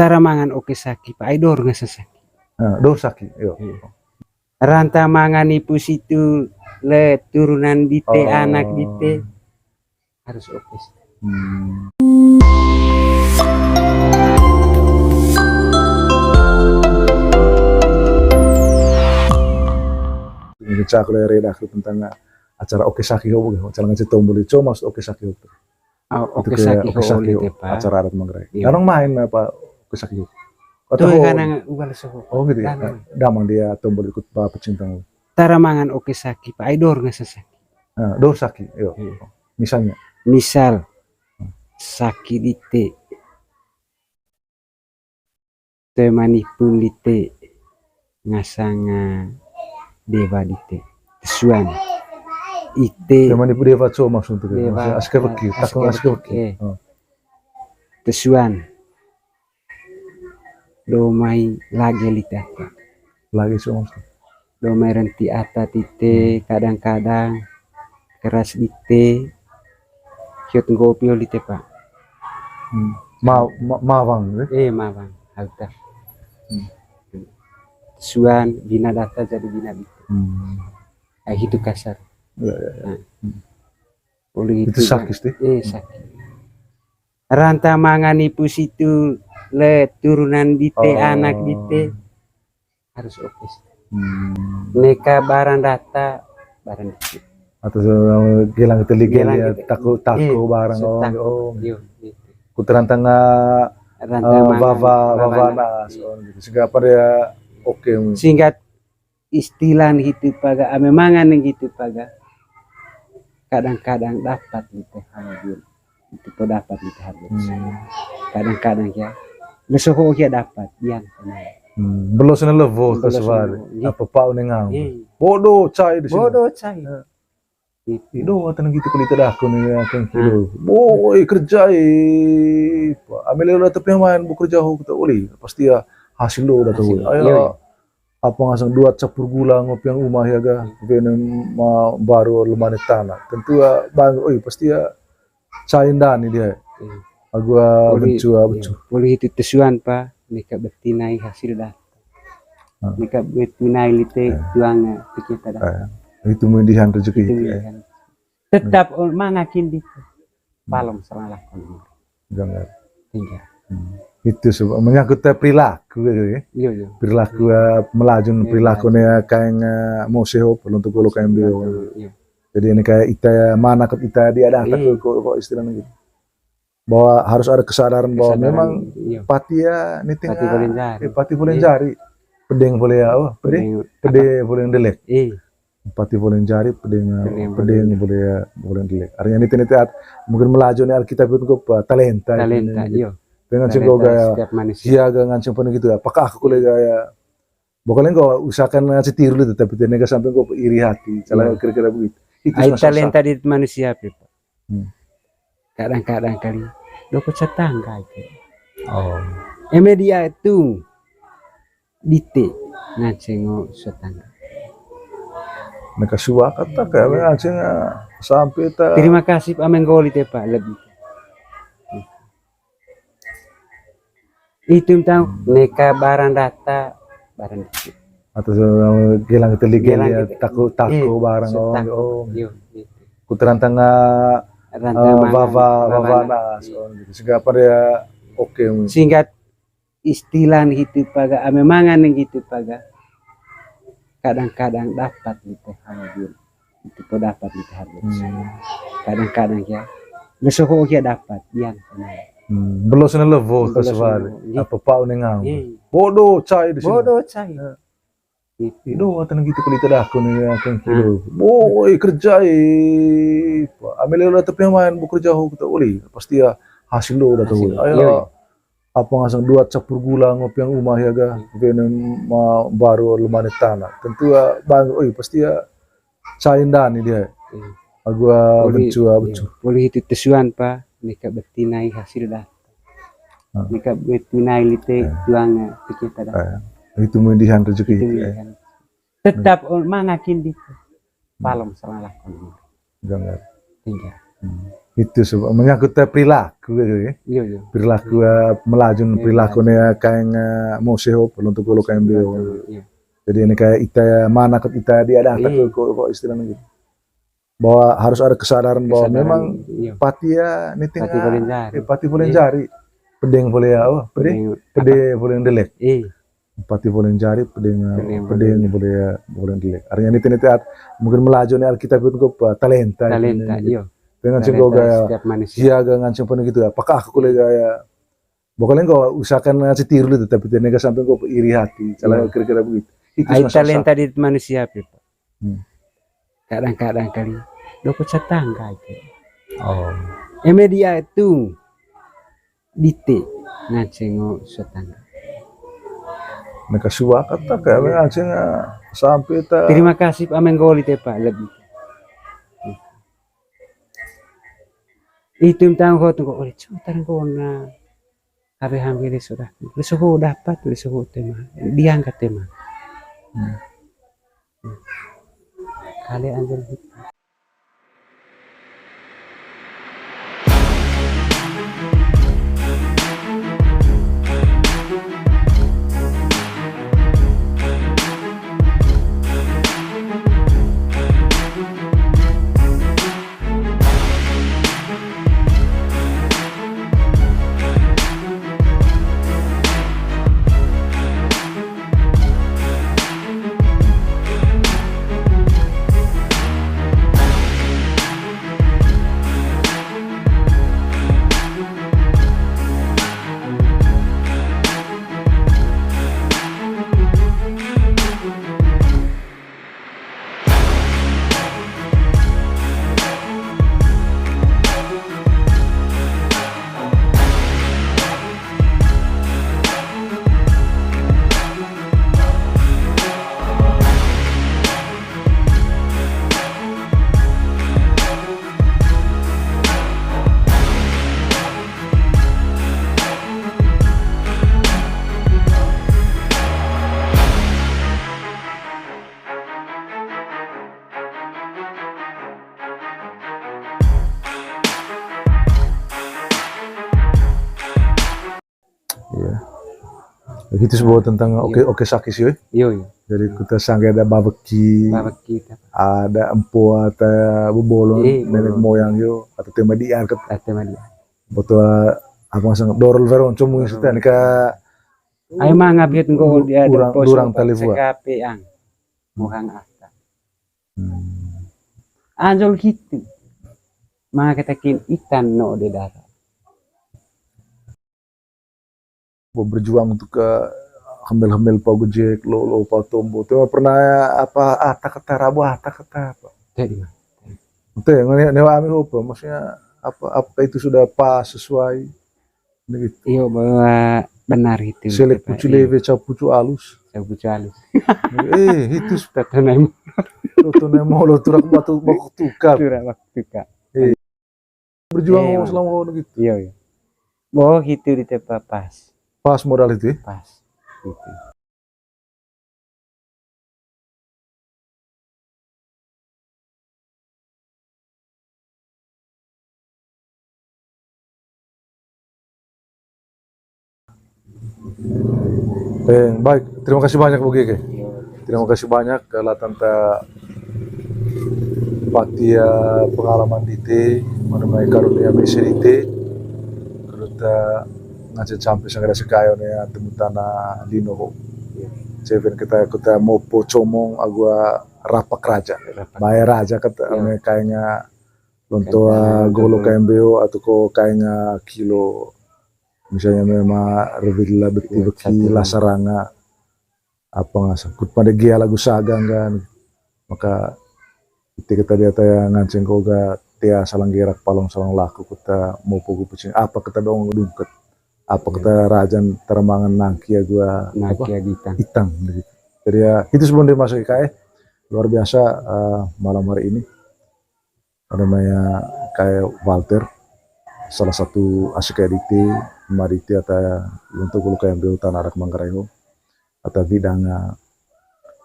Tara mangan oke saki pa idor nga sasaki. Dor saki, yo. Ranta mangan ipu situ le turunan dite anak dite harus oke. Ini cak le redaksi tentang acara oke saki ho, acara ngaji tombol itu mas oke saki ho. Oke saki ho acara adat Manggarai. Karena main apa oke saki ho. Tuh kan ugal soho. Oh gitu ya. Damang dia tombol ikut pa pecinta. Tara mangan oke saki pa idor nga sasaki. Dor saki, yo. Misalnya. Misal saki dite temanipun dite ngasanga dewa dite tesuan ite temanipun dewa co maksudnya aske beki takon aske beki tesuan domai lagi litata lagi so maksud domai renti ata tite kadang-kadang keras dite kiot ngopio dite pak mawang mawang halta tesuan bina data jadi bina dite itu kasar oleh itu sakit deh sakit ranta mangan ipu situ le turunan dite anak dite harus oke. Neka barang data barang dite atau gelang teligel ya takut barang putaran tengah bava nas gitu sehingga pada oke sehingga istilah itu paga memangan gitu paga kadang-kadang dapat gitu hadir itu kok dapat gitu hadir kadang-kadang ya lesoho ya dapat yang belum sana levo kasar apa pau nengang bodoh cai di sini bodoh cai itu atan gitu kulit aku nih akan kilo boy kerja ambil lo tapi main bekerja ho kita uli pasti ya hasil lo udah tahu ayo apa ngasang 2 capur gula ngopi yang rumah ya ga venem baru lemane tanah tentu ya bang pasti ya cain dan dia agua bencua boleh itu tesuan pa nika betinai hasil dah nika betinai lite tuang kita dah itu mendihan rezeki tetap mangakin di palom salah jangan tinggal itu menyangkut perilaku perilaku melaju perilakunya kayak museo untuk kalau kayak jadi ini kayak ita mana ke ita dia ada kok istilahnya gitu bahwa harus ada kesadaran bahwa memang pati ya ini pati boleh jari pedeng boleh ya pedeng boleh delek pati boleh jari pedeng boleh delek artinya ini mungkin melaju nih Alkitab itu talenta dengan cengkau gaya siaga nganceng pun gitu apakah aku gaya bukannya kau usahakan ngasih tiru itu tapi tenega sampai kau iri hati salah kira-kira begitu itu talenta di manusia kadang-kadang kali doko tetangga itu media itu dite ngacengo tetangga mereka suka kata kayak ngaceng sampai terima kasih amenggoli pak lebih itu tahu neka barang data barang dite atau gelang teligel ya takut barang putaran tengah bava nas gitu sehingga pada oke sehingga istilah itu paga memangan gitu paga kadang-kadang dapat gitu hadir itu kok dapat gitu hadir kadang-kadang ya lesoho ya dapat yang belum sana levo kasar apa pau nengang bodoh cai di sini bodoh cai itu atan gitu kulit aku nih akan kilo boy kerja ambil lo tapi main bekerja ho kita uli pasti ya hasil lo udah tahu ayo apa ngasang 2 capur gula ngopi yang rumah ya ga venem baru lemane tanah tentu ya bang pasti ya cain dan dia agua bencua boleh itu tesuan pa nika betinai hasil dah nika betinai lite tuang kita dah itu mendihan rezeki tetap mangakin di palom salah jangan jangan tinggal itu sebab menyangkut perilaku gitu. Iya iya. Perilaku melaju perilakunya kayak museho untuk kalau kayak bio. Iya. Jadi ini kayak ita mana ket ita dia ada kok istilahnya gitu. Bahwa harus ada kesadaran bahwa memang iya. pati ya ini Pati boleh jari. pati boleh jari. Pedeng boleh ya, pede boleh delek. Pati boleh jari, pedeng boleh delek. Artinya ini mungkin melaju nih Alkitab itu talenta. Talenta, iya. Dengan sih gaya siaga ngancem pun gitu. Apakah aku boleh gaya? Pokoknya kau usahakan ngasih tiru itu, tapi tidak sampai kau iri hati. Kalau kira-kira begitu. Itu talenta di manusia, Pak. Kadang-kadang kali dokter tetangga itu. Oh. Media itu dite ngacengo setangga. Mereka suka kata kayak ngaceng sampai ta. Terima kasih Pak Menggoli Pak lebih. Itu tang ko tu ko oleh cutan ko na habe hampir sudah. Lesuhu dapat lesuhu tema. Diangkat tema. Kali anjir. Itu sebuah tentang oke sakis ya. Iya. Jadi kita sangka ada babeki, ada empu atau bubolon nenek moyang yo atau tema dia ke tema dia. Betul aku sangat dorol veron cuma kita nika. Ayo mangabit ngko dia ada durang telefon. Sekape ang muhang asta. Anjol gitu. Mga katakin itan no de darat. Berjuang untuk ke hamil-hamil Pak Gojek, lo Pak Tombo. Itu pernah apa kata rabu kata apa? Jadi itu yang newa ami apa? Maksudnya apa itu sudah pas sesuai gitu. Iya bahwa benar itu. Selek pucu leve pucu alus. Pucu alus. Itu Tatanai mau lo turak batu tukar. Berjuang selama gitu. Iya. Bahwa itu di tempat pas. Pas modal itu ya? Pas. Gitu. Baik, terima kasih banyak Bu Gege. Terima kasih banyak kalau tante patia pengalaman dite mengenai karunia mesir dite kita ngajar sampai sangat sekayo nih temu tanah lino ho. Seven kita mau pocomong agua rapak raja, bayar raja kata kayaknya untuk golo KMBO atau kok kayaknya kilo misalnya memang revila beti lasaranga apa nggak sangkut pada gia lagu sagang kan maka kita dia tanya nganceng koga tia salang gerak palong salang laku kita mau pogo pucing apa kita dong ngedungket apa kita rajan termangan nangkia gua hitang gitu. Jadi ya itu sebelum dia masuk IKE luar biasa malam hari ini namanya kayak Walter salah satu asik editi mariti atau untuk lu kayak ambil tanah arak Manggarai atau bidang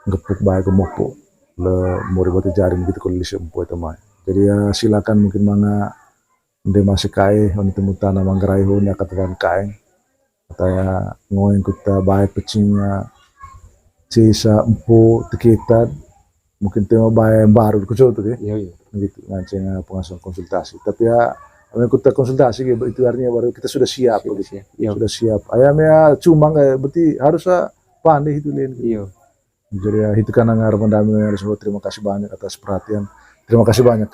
ngepuk baik kemopo le mau buat jaring gitu kalau lisi empu itu mah. Jadi ya silakan mungkin mana Onde masih kai on temutana manggarai honya katakan kai kataya ngoeng kuta bae pecinya sisa empu tikitan mungkin tema bae baru kucu tuh ya Iya, iya. gitu nganceng pengasuhan konsultasi tapi ya kita konsultasi gitu itu artinya baru kita sudah siap Sudah gitu. siap. Iya. Sudah siap ayamnya cuma berarti harusnya pandai itu lain gitu. Iya. Jadi ya itu kan harapan kami harus terima kasih banyak atas perhatian. Terima kasih banyak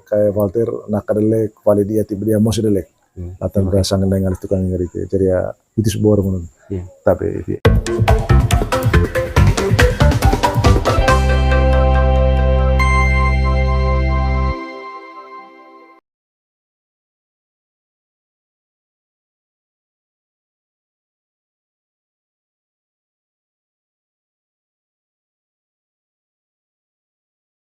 ke Walter nakadele kepala dia tiba dia mau delek. Iya. Latar belakang dengan itu kan ngeri. Jadi ya itu sebuah menurut. Iya. Tapi